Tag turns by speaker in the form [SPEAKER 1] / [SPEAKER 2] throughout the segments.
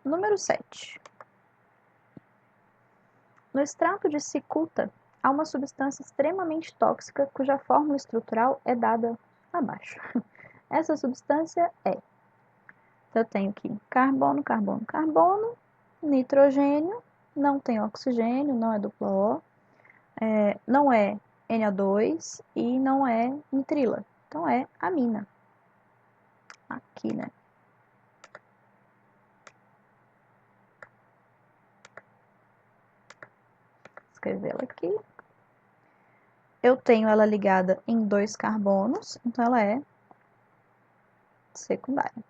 [SPEAKER 1] Número 7. No extrato de cicuta, há uma substância extremamente tóxica cuja fórmula estrutural é dada abaixo. Essa substância é... Então, eu tenho aqui carbono, carbono, carbono, nitrogênio, não tem oxigênio, não é duplo O, não é Na2 e não é nitrila. Então, é amina. Aqui, né? Escrever ela aqui. Eu tenho ela ligada em 2 carbonos, então ela é secundária.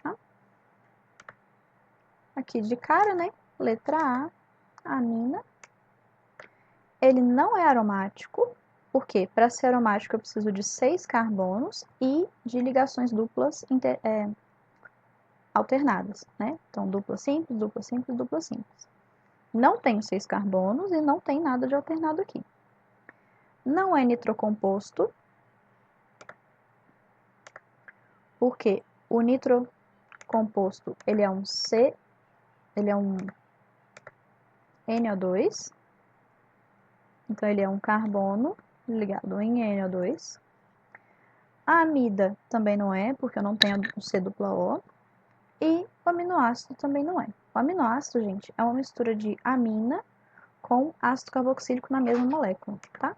[SPEAKER 1] Tá? Aqui de cara, né? Letra A, amina. Ele não é aromático, porque para ser aromático eu preciso de 6 carbonos e de ligações duplas alternadas, né? Então, dupla simples, dupla simples, dupla simples. Não tenho 6 carbonos e não tem nada de alternado aqui. Não é nitrocomposto, porque o nitrocomposto, ele é um NO2, então ele é um carbono ligado em NO2. A amida também não é, porque eu não tenho o C dupla O. E o aminoácido também não é. O aminoácido, gente, é uma mistura de amina com ácido carboxílico na mesma molécula, tá?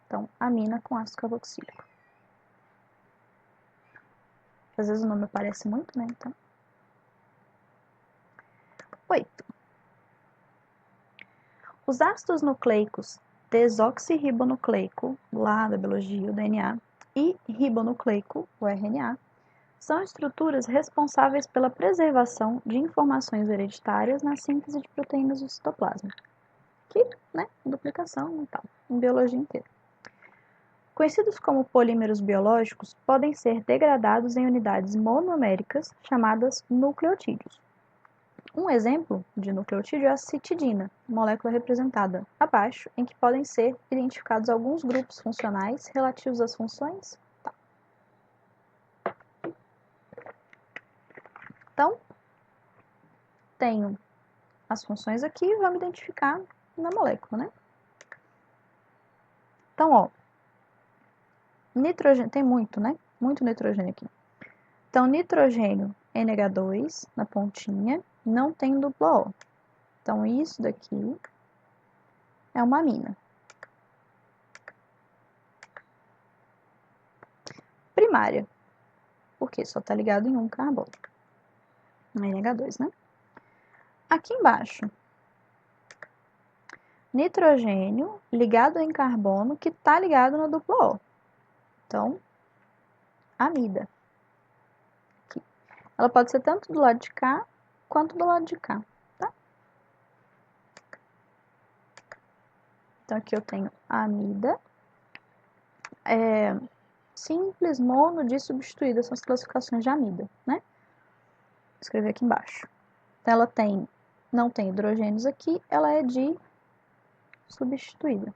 [SPEAKER 1] Então, amina com ácido carboxílico. Às vezes o nome aparece muito, né? Então. 8. Os ácidos nucleicos desoxirribonucleico, lá da biologia, o DNA, e ribonucleico, o RNA, são estruturas responsáveis pela preservação de informações hereditárias na síntese de proteínas do citoplasma. Aqui, né, duplicação e tal, em biologia inteira. Conhecidos como polímeros biológicos, podem ser degradados em unidades monoméricas chamadas nucleotídeos. Um exemplo de nucleotídeo é a citidina, molécula representada abaixo, em que podem ser identificados alguns grupos funcionais relativos às funções. Tá. Então, tenho as funções aqui e vamos identificar na molécula, né? Então, ó, nitrogênio, tem muito, né? Muito nitrogênio aqui. Então, nitrogênio NH2 na pontinha, não tem duplo O. Então, isso daqui é uma amina. Primária, porque só está ligado em um carbono. NH2, né? Aqui embaixo, nitrogênio ligado em carbono que está ligado no duplo O. Então, amida. Aqui. Ela pode ser tanto do lado de cá, quanto do lado de cá, tá? Então, aqui eu tenho a amida. Simples, mono, dissubstituída, são as classificações de amida, né? Vou escrever aqui embaixo. Então, ela não tem hidrogênios aqui, ela é substituída.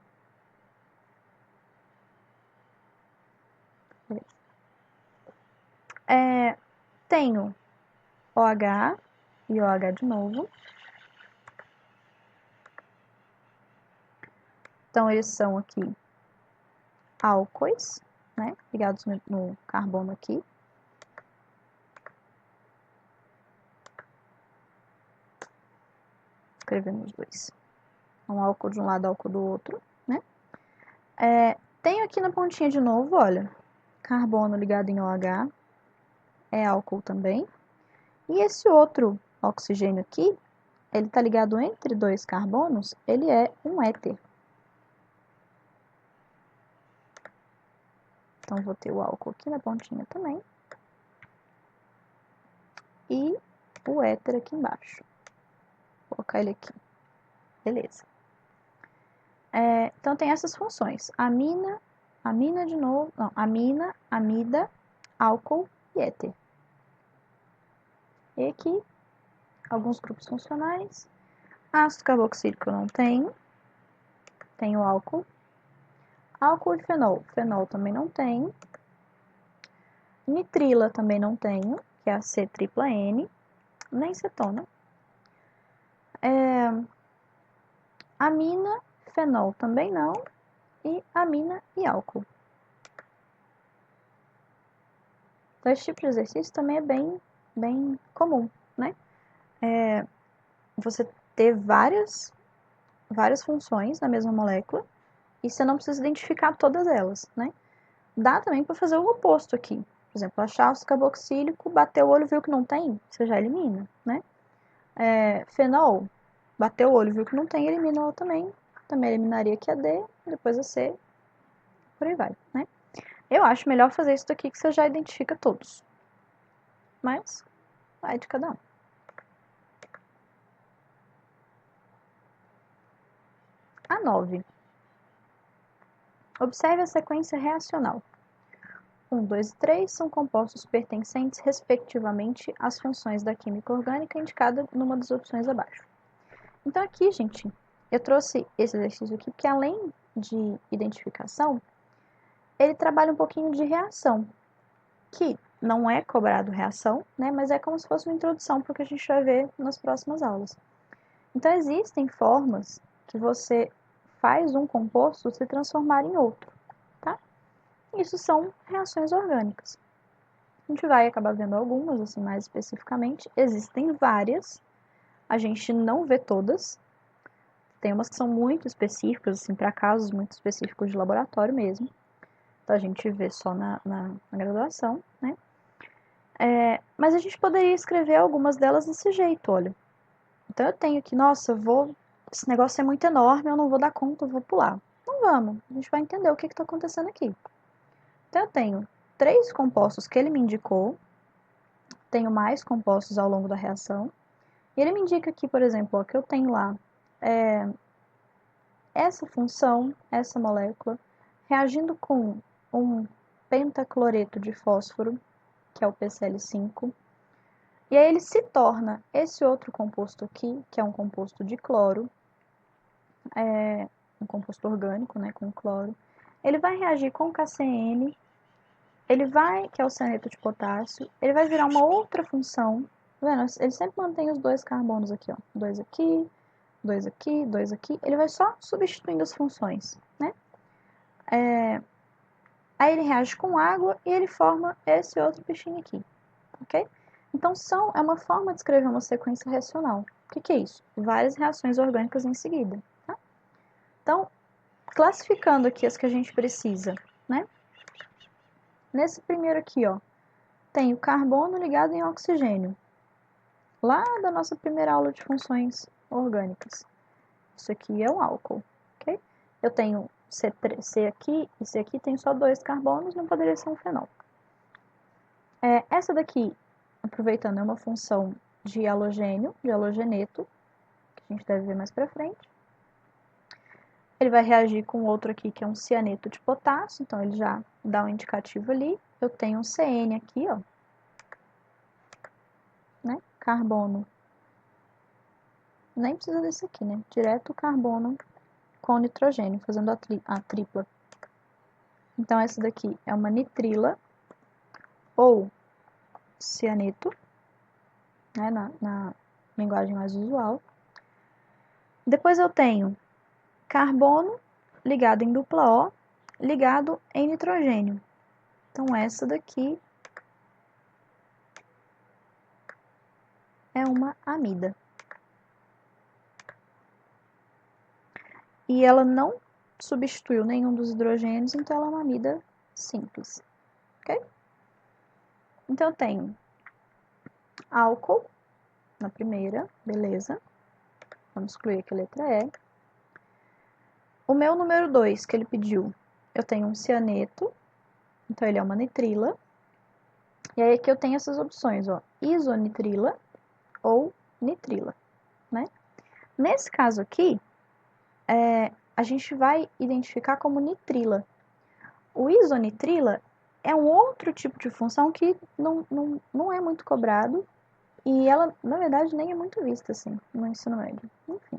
[SPEAKER 1] Tenho OH e OH de novo. Então, eles são aqui álcoois, né? Ligados no carbono aqui. Escrevendo os dois. Um álcool de um lado, álcool do outro, né? Tenho aqui na pontinha de novo, olha, carbono ligado em OH, é álcool também. E esse outro oxigênio aqui, ele está ligado entre 2 carbonos, ele é um éter. Então, vou ter o álcool aqui na pontinha também. E o éter aqui embaixo. Vou colocar ele aqui. Beleza. Então, tem essas funções. Amina de novo, não, amina, amida, álcool e éter. E aqui, alguns grupos funcionais. Ácido carboxílico eu não tenho. Tenho álcool. Álcool e fenol. Fenol também não tem. Nitrila também não tenho, que é a C-tripla-N. Nem cetona. Amina, fenol também não. E amina e álcool. Então, esse tipo de exercício também é bem comum, né? Você ter várias funções na mesma molécula e você não precisa identificar todas elas, né? Dá também para fazer o oposto aqui. Por exemplo, achar ácido carboxílico, bater o olho, viu que não tem, você já elimina, né? Fenol, bateu o olho, viu que não tem, elimina ela também. Também eliminaria aqui a D, depois a C, por aí vai, né? Eu acho melhor fazer isso daqui que você já identifica todos. Mas, vai de cada um. A 9. Observe a sequência reacional. 1, 2 e 3 são compostos pertencentes, respectivamente, às funções da química orgânica indicada numa das opções abaixo. Então, aqui, gente, eu trouxe esse exercício aqui, porque além de identificação, ele trabalha um pouquinho de reação, que não é cobrado reação, né, mas é como se fosse uma introdução para o que a gente vai ver nas próximas aulas. Então, existem formas que você faz um composto se transformar em outro, tá? Isso são reações orgânicas. A gente vai acabar vendo algumas, assim, mais especificamente. Existem várias, a gente não vê todas. Tem umas que são muito específicas, assim, para casos muito específicos de laboratório mesmo. Então, a gente vê só na graduação, né? Mas a gente poderia escrever algumas delas desse jeito, olha. Então, eu tenho que, nossa, esse negócio é muito enorme, eu não vou dar conta, eu vou pular. Não vamos, a gente vai entender o que está acontecendo aqui. Então, eu tenho 3 compostos que ele me indicou, tenho mais compostos ao longo da reação, e ele me indica aqui, por exemplo, ó, que eu tenho lá essa função, essa molécula, reagindo com um pentacloreto de fósforo, que é o PCl5, e aí ele se torna esse outro composto aqui, que é um composto de cloro, um composto orgânico, né, com cloro. Ele vai reagir com KCN, que é o cianeto de potássio, ele vai virar uma outra função, tá vendo? Ele sempre mantém os 2 carbonos aqui, ó, 2 aqui, 2 aqui, 2 aqui, ele vai só substituindo as funções, né? Aí ele reage com água e ele forma esse outro bichinho aqui, ok? Então, é uma forma de escrever uma sequência reacional. O que é isso? Várias reações orgânicas em seguida, tá? Então, classificando aqui as que a gente precisa, né? Nesse primeiro aqui, ó, tem o carbono ligado em oxigênio, lá da nossa primeira aula de funções orgânicas. Isso aqui é um álcool, ok? Eu tenho C aqui e C aqui, tem só 2 carbonos, não poderia ser um fenol. Essa daqui, aproveitando, é uma função de halogênio, de halogeneto, que a gente deve ver mais pra frente. Ele vai reagir com outro aqui, que é um cianeto de potássio, então ele já dá um indicativo ali. Eu tenho um CN aqui, ó, né? Carbono. Nem precisa desse aqui, né? Direto carbono com nitrogênio, fazendo a tripla. Então, essa daqui é uma nitrila, ou cianeto, né, na linguagem mais usual. Depois eu tenho carbono ligado em dupla O, ligado em nitrogênio. Então, essa daqui é uma amida. E ela não substituiu nenhum dos hidrogênios, então ela é uma amida simples, ok? Então, eu tenho álcool na primeira, beleza. Vamos excluir aqui a letra E. O meu número 2, que ele pediu, eu tenho um cianeto, então ele é uma nitrila. E aí aqui eu tenho essas opções, ó, isonitrila ou nitrila, né? Nesse caso aqui, a gente vai identificar como nitrila. O isonitrila é um outro tipo de função que não é muito cobrado e ela, na verdade, nem é muito vista, assim, no ensino médio. Enfim.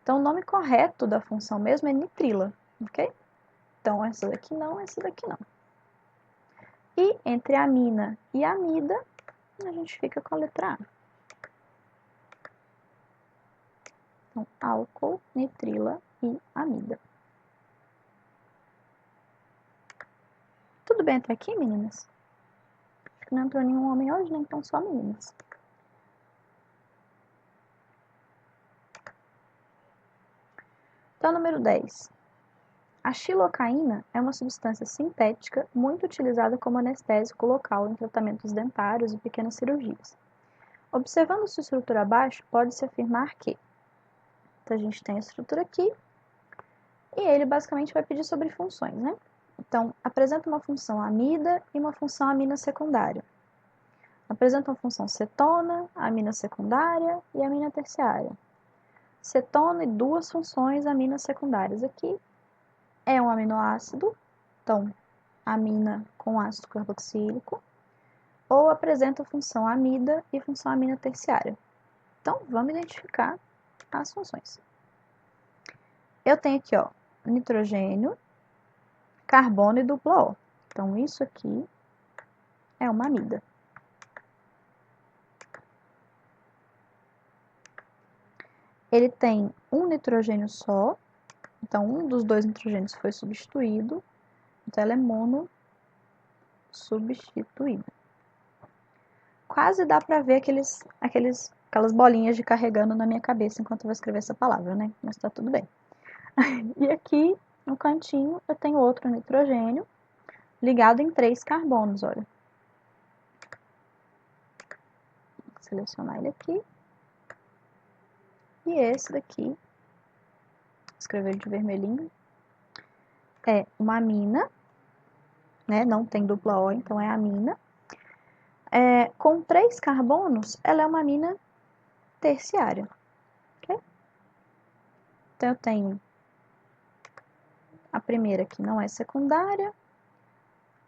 [SPEAKER 1] Então, o nome correto da função mesmo é nitrila, ok? Então, essa daqui não, essa daqui não. E entre amina e amida, a gente fica com a letra A. Então, álcool, nitrila e amida. Tudo bem até aqui, meninas? Acho que não entrou nenhum homem hoje, né? Então, só meninas. Então, número 10. A xilocaína é uma substância sintética muito utilizada como anestésico local em tratamentos dentários e pequenas cirurgias. Observando sua estrutura abaixo, pode-se afirmar que então, a gente tem a estrutura aqui e ele basicamente vai pedir sobre funções, né? Então, apresenta uma função amida e uma função amina secundária. Apresenta uma função cetona, amina secundária e amina terciária. Cetona e duas funções aminas secundárias aqui. É um aminoácido, então, amina com ácido carboxílico, ou apresenta função amida e função amina terciária. Então, vamos identificar as funções. Eu tenho aqui, ó, nitrogênio, carbono e dupla O. Então, isso aqui é uma amida. Ele tem um nitrogênio só, então um dos dois nitrogênios foi substituído, então ela é monossubstituída. Quase dá para ver aquelas bolinhas de carregando na minha cabeça enquanto eu vou escrever essa palavra, né? Mas tá tudo bem. E aqui, no cantinho, eu tenho outro nitrogênio ligado em 3 carbonos, olha. Vou selecionar ele aqui. E esse daqui, vou escrever ele de vermelhinho, é uma amina, né? Não tem dupla O, então é amina. Com 3 carbonos, ela é uma amina terciária. Okay? Então, eu tenho a primeira que não é secundária,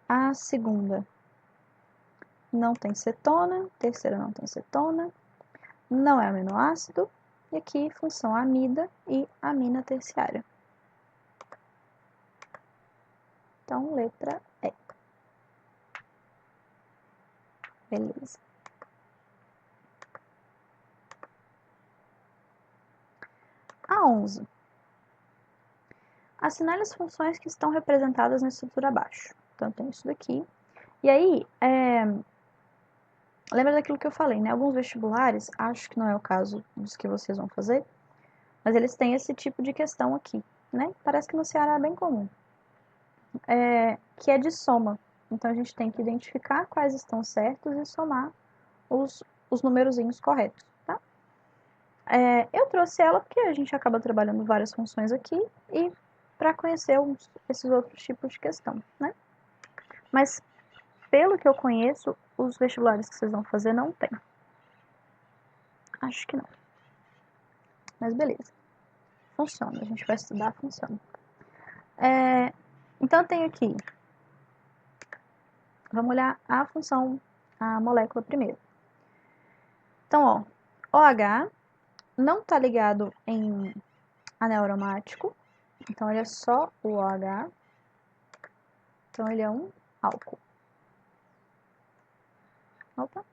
[SPEAKER 1] a segunda não tem cetona, a terceira não tem cetona, não é aminoácido, e aqui função amida e amina terciária. Então, letra E. Beleza. A 11. Assinale as funções que estão representadas na estrutura abaixo. Então, tem isso daqui. E aí, lembra daquilo que eu falei, né? Alguns vestibulares, acho que não é o caso dos que vocês vão fazer, mas eles têm esse tipo de questão aqui, né? Parece que no Ceará é bem comum. Que é de soma. Então, a gente tem que identificar quais estão certos e somar os numerozinhos corretos, tá? Eu trouxe ela porque a gente acaba trabalhando várias funções aqui e para conhecer esses outros tipos de questão, né? Mas, pelo que eu conheço, os vestibulares que vocês vão fazer não tem. Acho que não. Mas beleza. Funciona. A gente vai estudar, funciona. Então, eu tenho aqui. Vamos olhar a função, a molécula primeiro. Então, ó, OH não está ligado em anel aromático. Então, ele é só o OH. Então, ele é um álcool. Opa.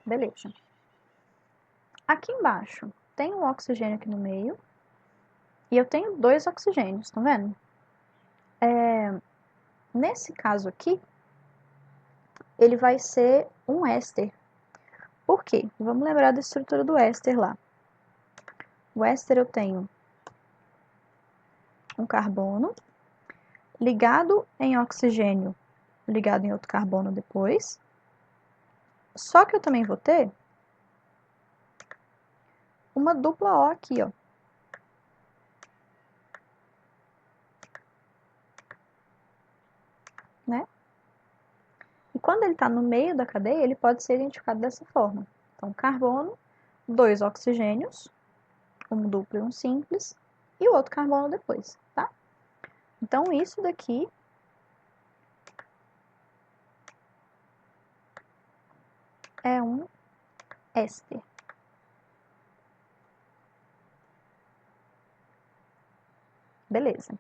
[SPEAKER 1] Beleza. Aqui embaixo tem um oxigênio aqui no meio. E eu tenho 2 oxigênios, tá vendo? Nesse caso aqui, ele vai ser um éster. Por quê? Vamos lembrar da estrutura do éster lá. O éster eu tenho um carbono ligado em oxigênio, ligado em outro carbono depois. Só que eu também vou ter uma dupla O aqui, ó. Né? E quando ele está no meio da cadeia, ele pode ser identificado dessa forma. Então, carbono, 2 oxigênios, um duplo e um simples, e o outro carbono depois, tá? Então, isso daqui é um éster. Beleza.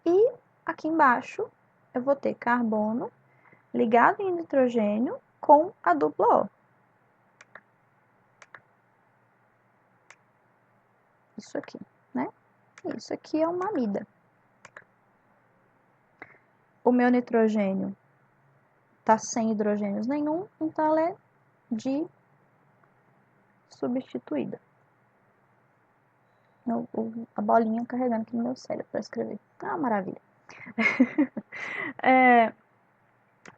[SPEAKER 1] E aqui embaixo eu vou ter carbono ligado em nitrogênio com a dupla O. Isso aqui, né? Isso aqui é uma amida. O meu nitrogênio está sem hidrogênios nenhum, então ela é de substituída. A bolinha carregando aqui no meu cérebro para escrever. Ah, maravilha.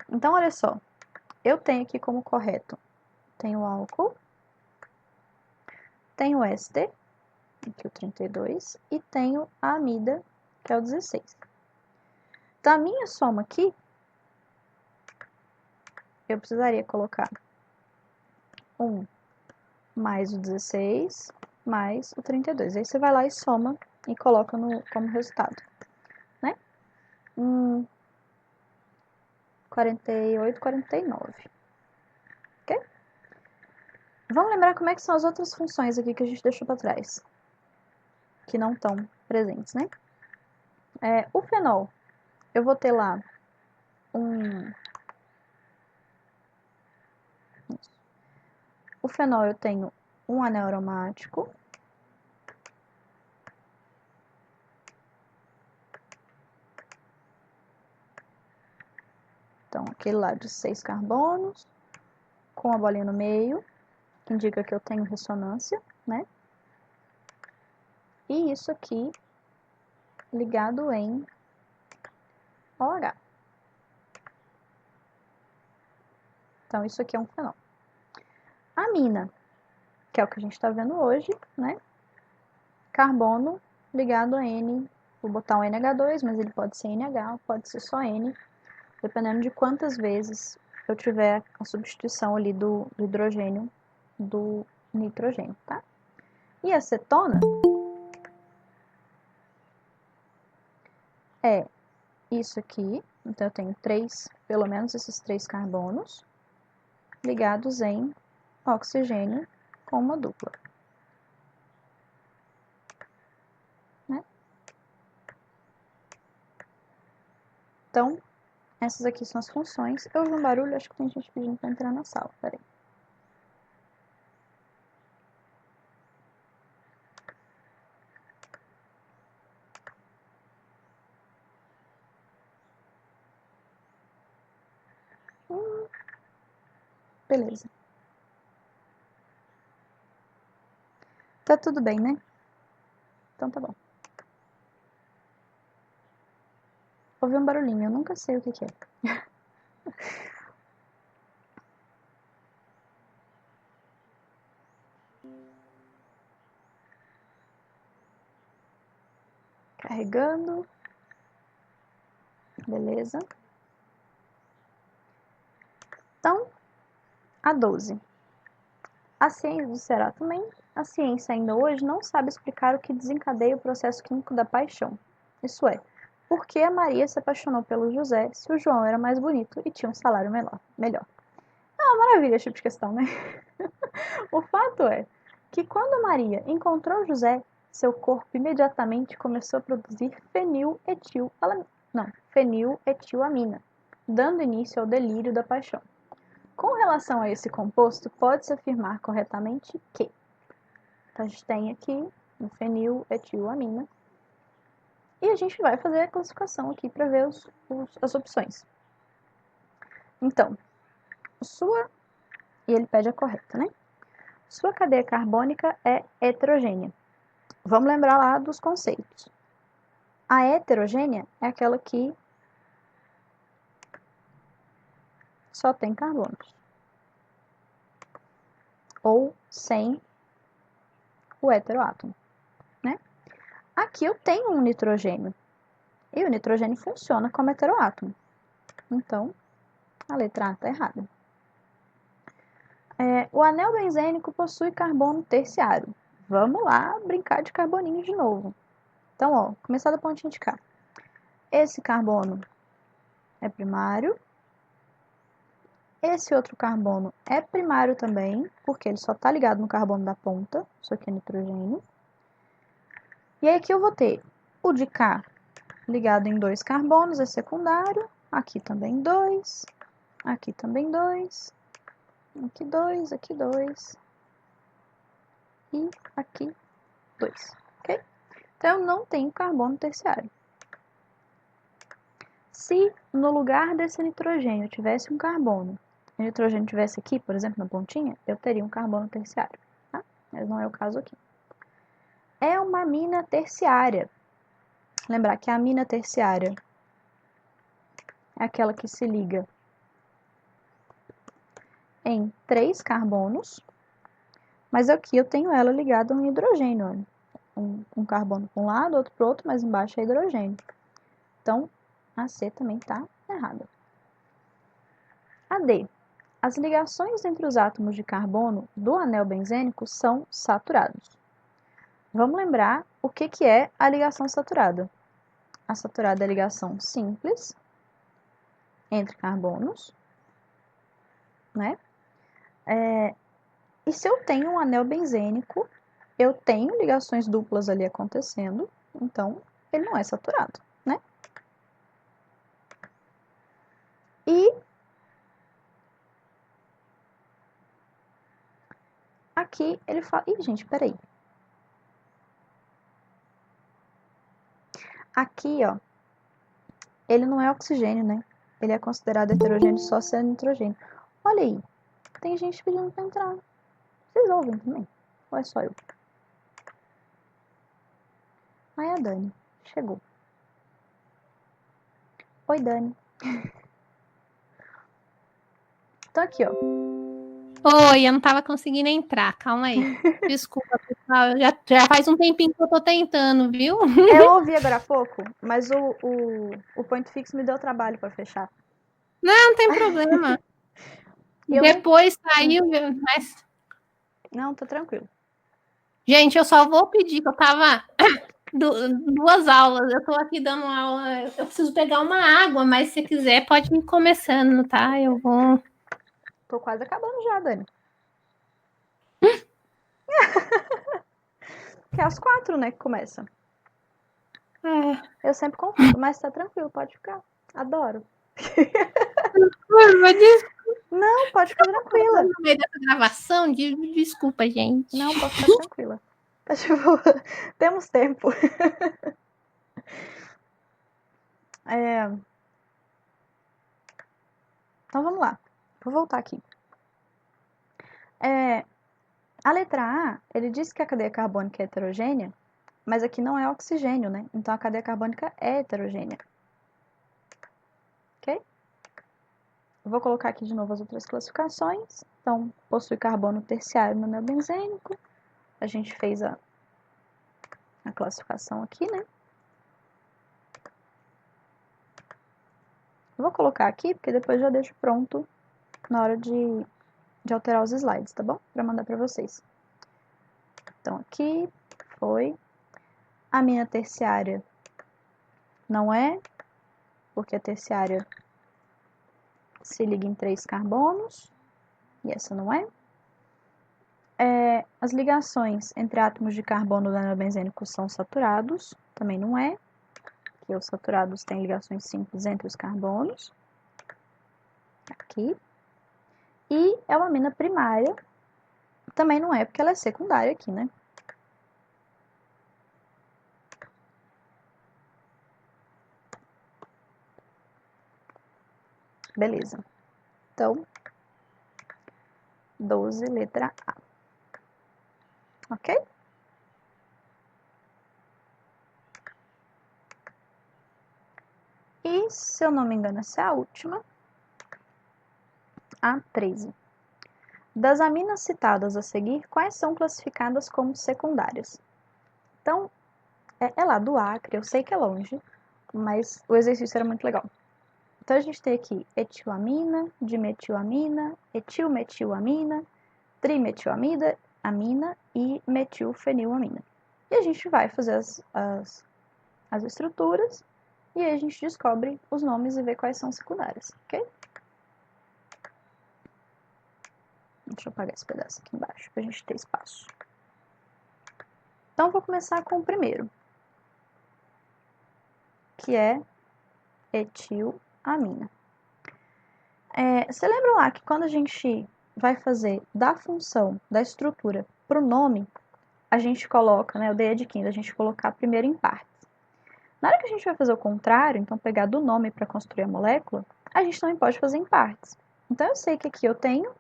[SPEAKER 1] Então, olha só. Eu tenho aqui como correto, tenho o álcool, tenho o éster, aqui o 32, e tenho a amida, que é o 16. Então, a minha soma aqui, eu precisaria colocar 1 mais o 16 mais o 32. Aí você vai lá e soma e coloca como resultado, né? 48, 49. Ok? Vamos lembrar como é que são as outras funções aqui que a gente deixou para trás, que não estão presentes, né? O fenol, eu vou ter lá o fenol eu tenho um anel aromático, então aquele lá de 6 carbonos, com a bolinha no meio, que indica que eu tenho ressonância, né? E isso aqui ligado em OH. Então, isso aqui é um fenol. Amina, que é o que a gente está vendo hoje, né? Carbono ligado a N. Vou botar um NH2, mas ele pode ser NH, pode ser só N, dependendo de quantas vezes eu tiver a substituição ali do hidrogênio do nitrogênio, tá? E a acetona é isso aqui, então eu tenho pelo menos esses 3 carbonos ligados em oxigênio com uma dupla. Né? Então, essas aqui são as funções. Eu ouvi um barulho, acho que tem gente pedindo para entrar na sala. Peraí. Beleza. Tá tudo bem, né? Então tá bom. Ouvi um barulhinho, eu nunca sei o que é. Carregando. Beleza. Então, a 12. A ciência do será também. A ciência ainda hoje não sabe explicar o que desencadeia o processo químico da paixão. Isso é, por que a Maria se apaixonou pelo José se o João era mais bonito e tinha um salário melhor? É uma maravilha esse tipo de questão, né? O fato é que quando a Maria encontrou José, seu corpo imediatamente começou a produzir feniletilamina, dando início ao delírio da paixão. Com relação a esse composto, pode-se afirmar corretamente que a gente tem aqui um feniletilamina e a gente vai fazer a classificação aqui para ver as opções. Então, e ele pede a correta, né? Sua cadeia carbônica é heterogênea. Vamos lembrar lá dos conceitos. A heterogênea é aquela que só tem carbonos. Ou sem o heteroátomo, né? Aqui eu tenho um nitrogênio. E o nitrogênio funciona como heteroátomo. Então, a letra A está errada. O anel benzênico possui carbono terciário. Vamos lá brincar de carboninho de novo. Então, ó, começar da pontinha de cá. Esse carbono é primário. Esse outro carbono é primário também, porque ele só está ligado no carbono da ponta. Isso aqui é nitrogênio. E aí aqui eu vou ter O de cá, ligado em 2 carbonos, é secundário. Aqui também 2. Aqui também 2. Aqui 2, aqui 2. E aqui 2. Ok? Então, eu não tenho carbono terciário. Se no lugar desse nitrogênio tivesse um carbono, e o nitrogênio tivesse aqui, por exemplo, na pontinha, eu teria um carbono terciário. Tá? Mas não é o caso aqui. É uma amina terciária. Lembrar que a amina terciária é aquela que se liga em 3 carbonos, mas aqui eu tenho ela ligada a um hidrogênio. Um carbono para um lado, outro para o outro, mas embaixo é hidrogênio. Então, a C também está errada. A D. As ligações entre os átomos de carbono do anel benzênico são saturados. Vamos lembrar o que é a ligação saturada. A saturada é a ligação simples entre carbonos, né? E se eu tenho um anel benzênico, eu tenho ligações duplas ali acontecendo, então ele não é saturado, né? E aqui ele fala... Ih, gente, peraí. Aqui, ó, ele não é oxigênio, né? Ele é considerado heterogêneo só se é nitrogênio. Olha aí, tem gente pedindo pra entrar. Vocês ouvem também? Ou é só eu? Aí a Dani chegou. Oi, Dani. Então aqui, ó.
[SPEAKER 2] Oi, eu não tava conseguindo entrar, calma aí. Desculpa, pessoal, já faz um tempinho que eu tô tentando, viu?
[SPEAKER 1] Eu ouvi agora há pouco, mas o Point Fix me deu trabalho pra fechar.
[SPEAKER 2] Não tem problema.
[SPEAKER 1] E eu nem...
[SPEAKER 2] Depois saiu, mas...
[SPEAKER 1] Não, tá tranquilo.
[SPEAKER 2] Gente, eu só vou pedir que eu tava 2 aulas, eu tô aqui dando aula, eu preciso pegar uma água, mas se quiser pode ir começando, tá? Eu vou...
[SPEAKER 1] Tô quase acabando já, Dani. Que é às 4, né, que começa. Eu sempre confundo, mas tá tranquilo, pode ficar. Adoro. Não, pode ficar tranquila.
[SPEAKER 2] No meio dessa gravação, desculpa, gente.
[SPEAKER 1] Não, pode ficar tranquila. Tipo, temos tempo. Então vamos lá. Vou voltar aqui. A letra A, ele diz que a cadeia carbônica é heterogênea, mas aqui não é oxigênio, né? Então a cadeia carbônica é heterogênea. Ok? Eu vou colocar aqui de novo as outras classificações. Então, possui carbono terciário no anel benzênico. A gente fez a classificação aqui, né? Eu vou colocar aqui, porque depois já deixo pronto na hora de alterar os slides, tá bom? Para mandar para vocês. Então, aqui foi. A amina terciária não é, porque a terciária se liga em 3 carbonos, e essa não é. As ligações entre átomos de carbono do anel benzênico são saturados, também não é, porque os saturados têm ligações simples entre os carbonos. Aqui. E é uma amina primária, também não é, porque ela é secundária aqui, né? Beleza. Então, 12, letra A. Ok? E, se eu não me engano, essa é a última. A 13. Das aminas citadas a seguir, quais são classificadas como secundárias? Então, é lá do Acre, eu sei que é longe, mas o exercício era muito legal. Então, a gente tem aqui etilamina, dimetilamina, etilmetilamina, trimetilamida, amina e metilfenilamina. E a gente vai fazer as estruturas e aí a gente descobre os nomes e vê quais são secundárias, ok? Deixa eu apagar esse pedaço aqui embaixo para a gente ter espaço. Então, vou começar com o primeiro. que é etilamina. Você lembra lá que quando a gente vai fazer da função, da estrutura, para o nome, a gente coloca, né, eu dei a diquinha, a gente colocar primeiro em partes. Na hora que a gente vai fazer o contrário, então pegar do nome para construir a molécula, a gente também pode fazer em partes. Então, eu sei que aqui eu tenho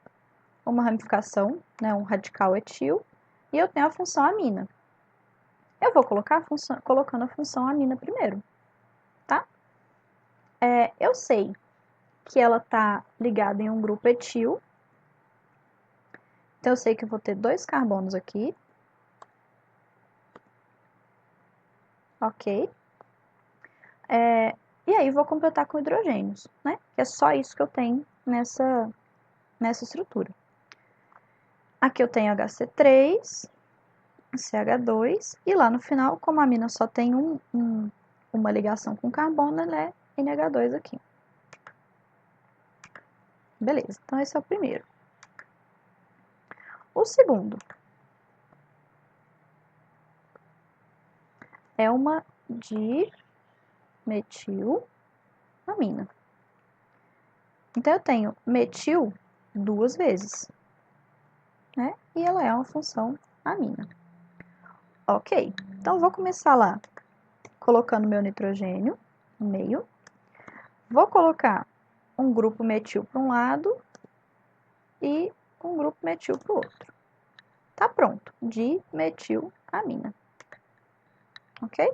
[SPEAKER 1] uma ramificação, né, um radical etil, e eu tenho a função amina. Eu vou colocar colocando a função amina primeiro, tá? Eu sei que ela está ligada em um grupo etil, então eu sei que eu vou ter 2 carbonos aqui, ok? E aí vou completar com hidrogênios, né? Que é só isso que eu tenho nessa estrutura. Aqui eu tenho HC3, CH2, e lá no final, como a amina só tem uma ligação com carbono, ela é NH2 aqui. Beleza, então esse é o primeiro. O segundo é uma dimetilamina. Então, eu tenho metil 2 vezes, né? E ela é uma função amina. Ok, então vou começar lá colocando meu nitrogênio no meio. Vou colocar um grupo metil para um lado e um grupo metil para o outro. Tá pronto, dimetilamina. Ok?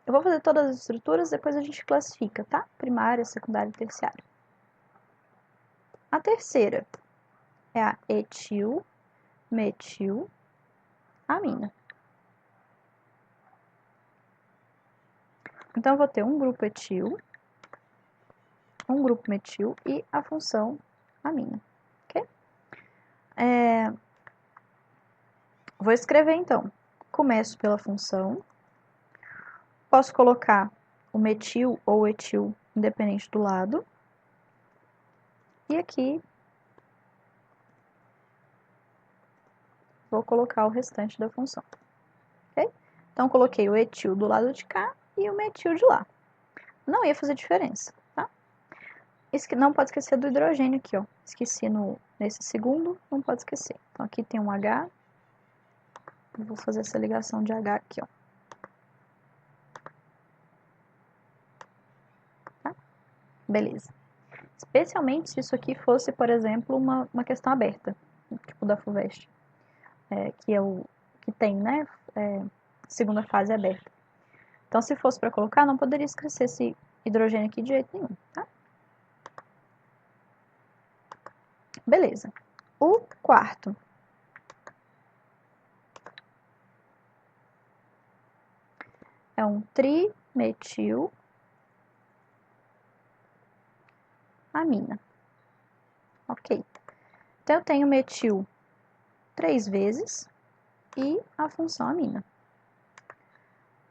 [SPEAKER 1] Eu vou fazer todas as estruturas, depois a gente classifica, tá? Primária, secundária e terciária. A terceira é a etilmetilamina. Então, eu vou ter um grupo etil, um grupo metil e a função amina. Ok? Vou escrever, então. Começo pela função. Posso colocar o metil ou o etil independente do lado. E aqui, vou colocar o restante da função. Ok? Então, coloquei o etil do lado de cá e o metil de lá. Não ia fazer diferença, tá? Não pode esquecer do hidrogênio aqui, ó. Esqueci nesse segundo, não pode esquecer. Então, aqui tem um H. Eu vou fazer essa ligação de H aqui, ó. Tá? Beleza. Especialmente se isso aqui fosse, por exemplo, uma questão aberta, tipo da FUVEST, que é o que tem, né? Segunda fase aberta. Então, se fosse para colocar, não poderia esquecer esse hidrogênio aqui de jeito nenhum, tá? Beleza. O quarto é um trimetilamina. Ok. Então, eu tenho metil 3 vezes e a função amina.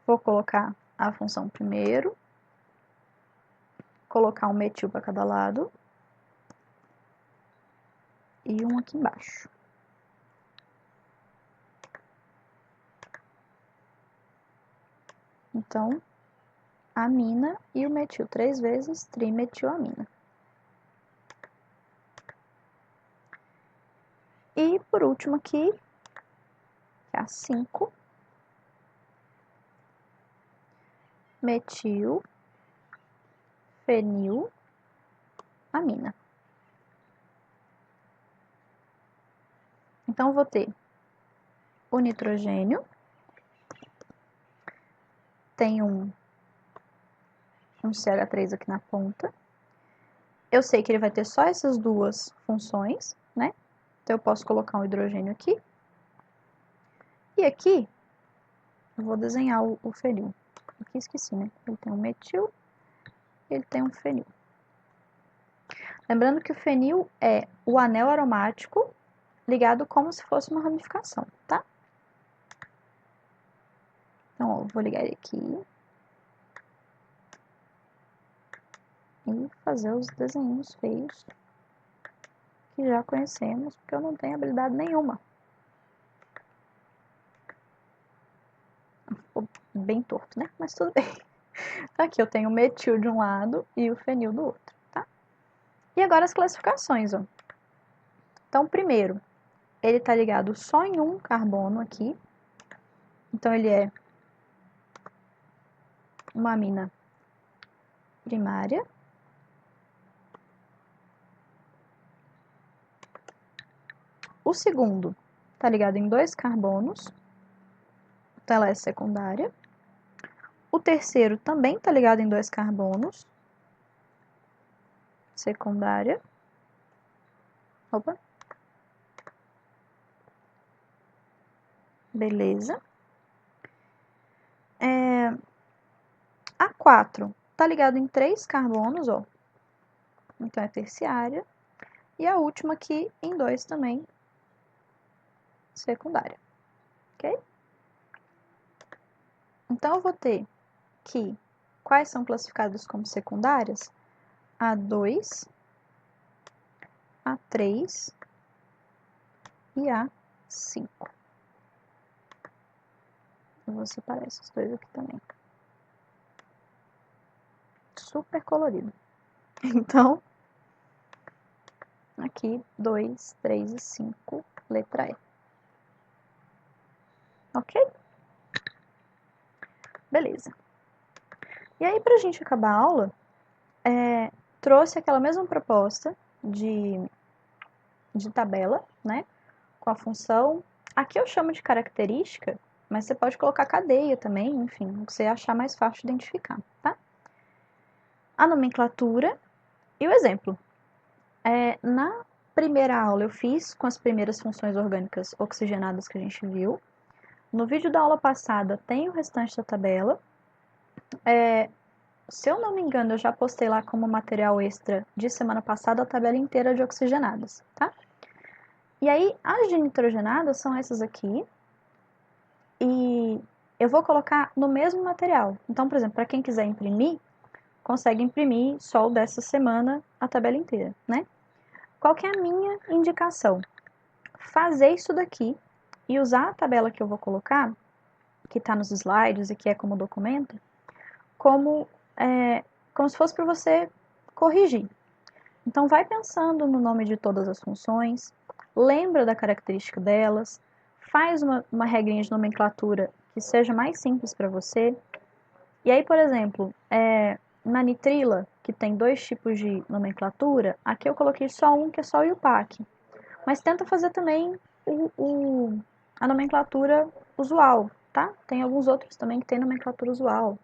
[SPEAKER 1] Vou colocar a função primeiro, colocar um metil para cada lado e um aqui embaixo. Então, amina e o metil 3 vezes, trimetilamina. E por último aqui, que é a 5, metil fenilamina. Então, vou ter o nitrogênio, tem um CH3 aqui na ponta. Eu sei que ele vai ter só essas duas funções, né? Então, eu posso colocar um hidrogênio aqui. E aqui, eu vou desenhar o fenil. Aqui esqueci, né? Ele tem um metil, ele tem um fenil. Lembrando que o fenil é o anel aromático ligado como se fosse uma ramificação, tá? Então, ó, eu vou ligar ele aqui. E fazer os desenhos feios que já conhecemos, porque eu não tenho habilidade nenhuma. Ficou bem torto, né? Mas tudo bem. Aqui eu tenho o metil de um lado e o fenil do outro, tá? E agora as classificações, ó. Então, primeiro, ele está ligado só em um carbono aqui. Então, ele é uma amina primária. O segundo está ligado em 2 carbonos. Então, ela é secundária. O terceiro também está ligado em 2 carbonos. Secundária. Opa. Beleza. A 4 está ligado em 3 carbonos, ó. Então, é terciária. E a última aqui em 2 também, secundária. Ok? Então, eu vou ter que quais são classificadas como secundárias? A2, A3 e A5. Eu vou separar esses dois aqui também. Super colorido. Então, aqui 2, 3 e 5, letra E. Ok? Beleza. E aí, pra gente acabar a aula, trouxe aquela mesma proposta de tabela, né? Com a função. Aqui eu chamo de característica, mas você pode colocar cadeia também, enfim, o que você achar mais fácil de identificar, tá? A nomenclatura e o exemplo. Na primeira aula eu fiz com as primeiras funções orgânicas oxigenadas que a gente viu. No vídeo da aula passada tem o restante da tabela. Se eu não me engano, eu já postei lá como material extra de semana passada a tabela inteira de oxigenadas, tá? E aí, as de nitrogenadas são essas aqui. E eu vou colocar no mesmo material. Então, por exemplo, para quem quiser imprimir, consegue imprimir só o dessa semana a tabela inteira, né? Qual que é a minha indicação? Fazer isso daqui e usar a tabela que eu vou colocar, que está nos slides e que é como documento, como se fosse para você corrigir. Então, vai pensando no nome de todas as funções, lembra da característica delas, faz uma regrinha de nomenclatura que seja mais simples para você. E aí, por exemplo, na nitrila, que tem 2 tipos de nomenclatura, aqui eu coloquei só um, que é só o IUPAC. Mas tenta fazer também a nomenclatura usual, tá? Tem alguns outros também que tem nomenclatura usual.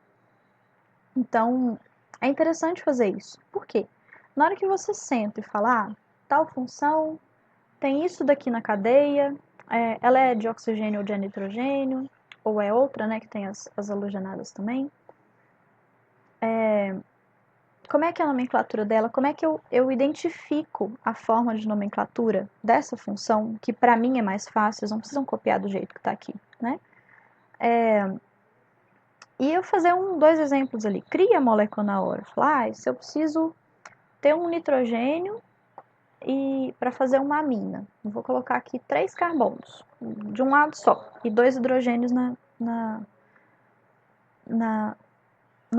[SPEAKER 1] Então, é interessante fazer isso. Por quê? Na hora que você senta e fala, tal função tem isso daqui na cadeia, ela é de oxigênio ou de nitrogênio, ou é outra, né, que tem as halogenadas também. Como é que é a nomenclatura dela? Como é que eu identifico a forma de nomenclatura dessa função, que para mim é mais fácil, vocês não precisam copiar do jeito que está aqui, né? E eu fazer 2 exemplos ali. Cria a molécula na hora. Falar, se eu preciso ter um nitrogênio e para fazer uma amina, eu vou colocar aqui 3 carbonos, de um lado só, e 2 hidrogênios no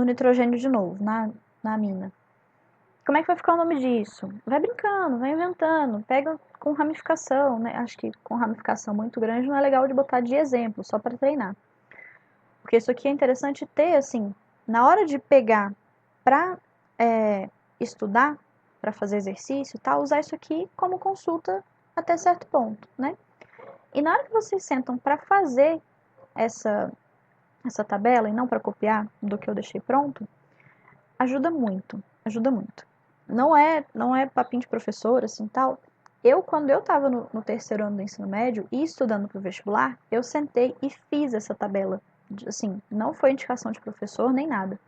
[SPEAKER 1] nitrogênio de novo, na amina. Como é que vai ficar o nome disso? Vai brincando, vai inventando, pega com ramificação, né? Acho que com ramificação muito grande não é legal de botar de exemplo, só para treinar. Porque isso aqui é interessante ter, assim, na hora de pegar para estudar, para fazer exercício e tal, usar isso aqui como consulta até certo ponto, né? E na hora que vocês sentam para fazer essa tabela e não para copiar do que eu deixei pronto, ajuda muito, ajuda muito. Não é papinho de professor, assim, tal. Quando eu estava no terceiro ano do ensino médio e estudando para o vestibular, eu sentei e fiz essa tabela. Assim, não foi indicação de professor nem nada.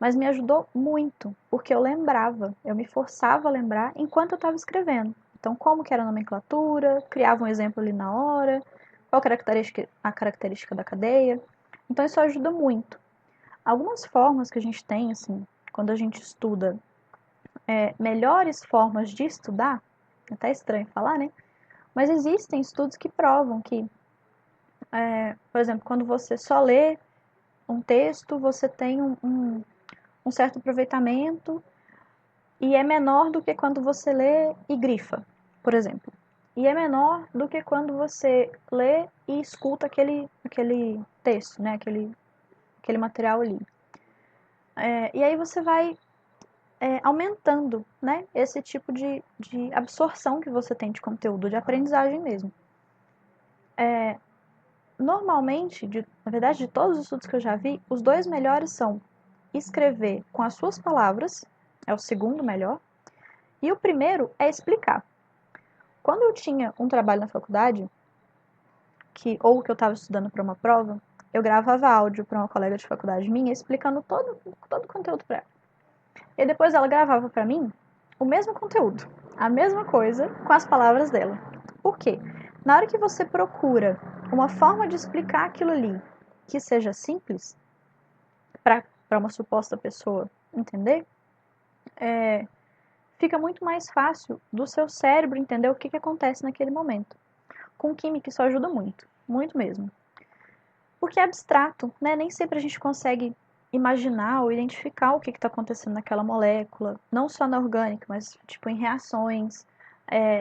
[SPEAKER 1] Mas me ajudou muito, porque eu lembrava, eu me forçava a lembrar enquanto eu estava escrevendo. Então, como que era a nomenclatura, criava um exemplo ali na hora, qual a característica da cadeia. Então, isso ajuda muito. Algumas formas que a gente tem, assim, quando a gente estuda, melhores formas de estudar, é até estranho falar, né? Mas existem estudos que provam que, por exemplo, quando você só lê um texto, você tem um certo aproveitamento e é menor do que quando você lê e grifa, por exemplo. E é menor do que quando você lê e escuta aquele texto, né? Aquele material ali. E aí você vai aumentando, né? Esse tipo de absorção que você tem de conteúdo, de aprendizagem mesmo. Normalmente, na verdade, de todos os estudos que eu já vi, os 2 melhores são escrever com as suas palavras, é o segundo melhor, e o primeiro é explicar. Quando eu tinha um trabalho na faculdade, ou que eu estava estudando para uma prova, eu gravava áudio para uma colega de faculdade minha explicando todo o conteúdo para ela. E depois ela gravava para mim o mesmo conteúdo, a mesma coisa com as palavras dela. Por quê? Na hora que você procura uma forma de explicar aquilo ali que seja simples para uma suposta pessoa entender, fica muito mais fácil do seu cérebro entender o que acontece naquele momento. Com química isso ajuda muito, muito mesmo. Porque é abstrato, né? Nem sempre a gente consegue imaginar ou identificar o que está acontecendo naquela molécula, não só na orgânica, mas tipo em reações,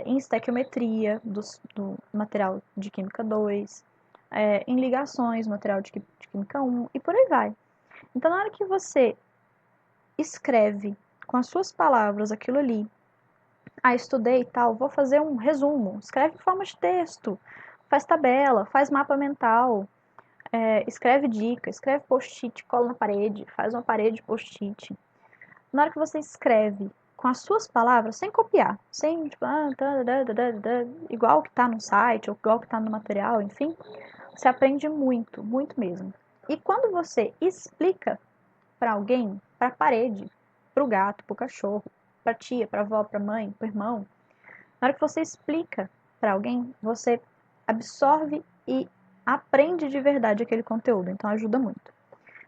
[SPEAKER 1] em estequiometria do material de química 2, em ligações, material de química 1 e por aí vai. Então, na hora que você escreve com as suas palavras aquilo ali, estudei e tal, vou fazer um resumo, escreve em forma de texto, faz tabela, faz mapa mental, escreve dica, escreve post-it, cola na parede, faz uma parede de post-it. Na hora que você escreve com as suas palavras, sem copiar, sem tipo, igual que está no site, ou igual que está no material, enfim, você aprende muito, muito mesmo. E quando você explica para alguém, para a parede, para o gato, para o cachorro, para a tia, para a avó, para a mãe, para o irmão, na hora que você explica para alguém, você absorve e aprende de verdade aquele conteúdo, então ajuda muito.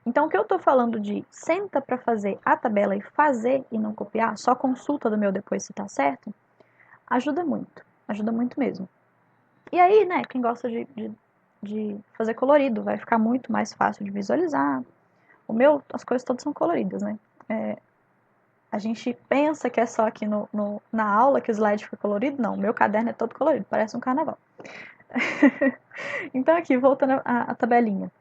[SPEAKER 1] Então, o que eu estou falando de senta para fazer a tabela e fazer e não copiar, só consulta do meu depois se está certo, ajuda muito mesmo. E aí, né, quem gosta de fazer colorido, vai ficar muito mais fácil de visualizar. O meu, as coisas todas são coloridas, né? A gente pensa que é só aqui na aula que o slide fica colorido, não, o meu caderno é todo colorido, parece um carnaval. Então aqui, voltando à tabelinha.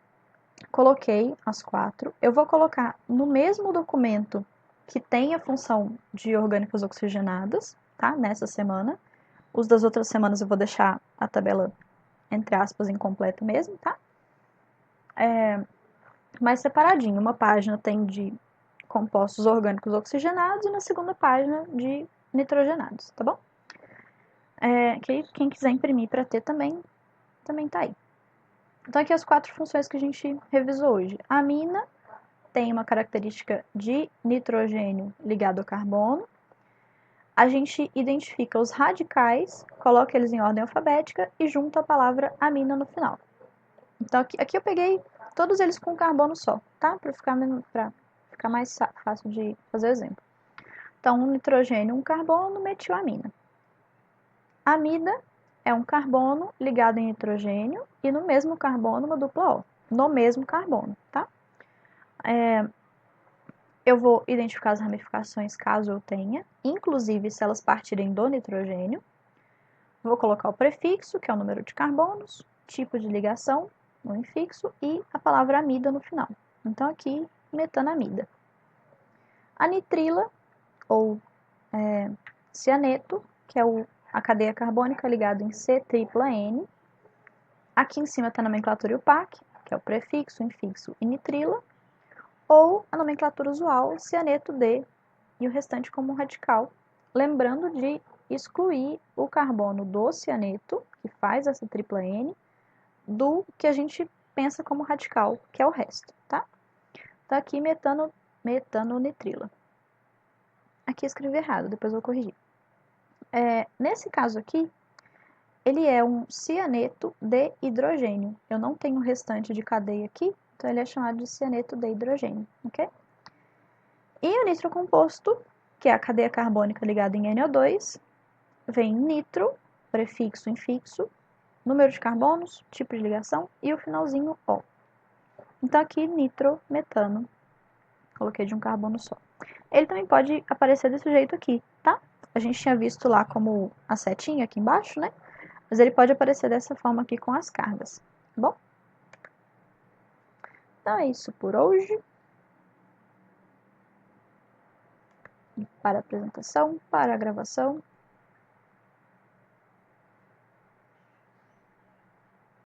[SPEAKER 1] Coloquei as 4. Eu vou colocar no mesmo documento que tem a função de orgânicos oxigenados, tá? Nessa semana. Os das outras semanas eu vou deixar a tabela, entre aspas, incompleta mesmo, tá? Mais separadinho. Uma página tem de compostos orgânicos oxigenados e na segunda página de nitrogenados, tá bom? Quem quiser imprimir para ter também tá aí. Então, aqui as 4 funções que a gente revisou hoje. A amina tem uma característica de nitrogênio ligado ao carbono. A gente identifica os radicais, coloca eles em ordem alfabética e junta a palavra amina no final. Então, aqui eu peguei todos eles com carbono só, tá? Para ficar mais fácil de fazer o exemplo. Então, um nitrogênio, um carbono, metilamina. Amida é um carbono ligado em nitrogênio e no mesmo carbono uma dupla O. No mesmo carbono, tá? Eu vou identificar as ramificações caso eu tenha, inclusive se elas partirem do nitrogênio. Vou colocar o prefixo, que é o número de carbonos, tipo de ligação, no infixo, e a palavra amida no final. Então, aqui, metanamida. A nitrila, ou cianeto, que é a cadeia carbônica ligada em C-tripla-N. Aqui em cima está a nomenclatura IUPAC, que é o prefixo, infixo e nitrila. Ou a nomenclatura usual, cianeto D, e o restante como radical. Lembrando de excluir o carbono do cianeto, que faz essa tripla N, do que a gente pensa como radical, que é o resto, tá? Então, aqui metanonitrila. Aqui eu escrevi errado, depois eu vou corrigir. Nesse caso aqui, ele é um cianeto de hidrogênio. Eu não tenho o restante de cadeia aqui, então ele é chamado de cianeto de hidrogênio, ok? E o nitrocomposto, que é a cadeia carbônica ligada em NO2, vem nitro, prefixo, infixo, número de carbonos, tipo de ligação e o finalzinho O. Então, aqui, nitrometano. Coloquei de um carbono só. Ele também pode aparecer desse jeito aqui, tá? A gente tinha visto lá como a setinha aqui embaixo, né? Mas ele pode aparecer dessa forma aqui com as cargas, tá bom? Então é isso por hoje. Para a apresentação, para a gravação.